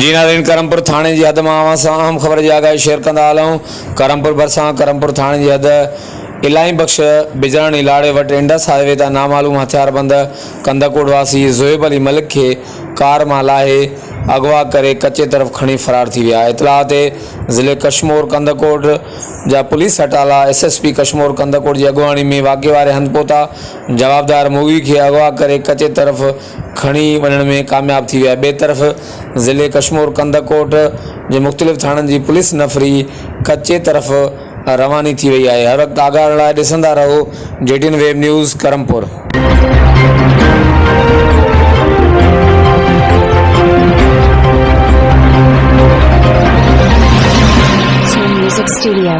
जी नाज़रीन, करमपुर थाने जी हद मां अहम ख़बर जी आगाही शेयर कंदा हलूं। करमपुर भरिसां करमपुर थाने जी हद इलाही बख्श बिजराणी लाड़े वटि इंडस हाईवे तां नामालूम हथियारबंद कंदकोट वासी ज़ोएब अली मलिक खे कार मां लाहे अगवा करे कच्चे तरफ़ खणी फरार थी विया। इतलाह ते ज़िले कशमोर कंदकोट जा पुलिस हटाला SSP कशमोर कंदकोट जी अगवाणी में वाक़े वारे हंधि पहुता। जवाबदार मूवी खे अगवा करे कच्चे तरफ़ खणी वञण में कामयाब थी विया। ॿिए तरफ़ ज़िले कशमोर कंदकोट जे मुख़्तलिफ़ थाणनि जी पुलिस नफ़री कच्चे तरफ़ रवानी थी वई आहे। हर वक़्तु आगाह लाइ ॾिसंदा रहो JTN web news Karampur. Music Studio।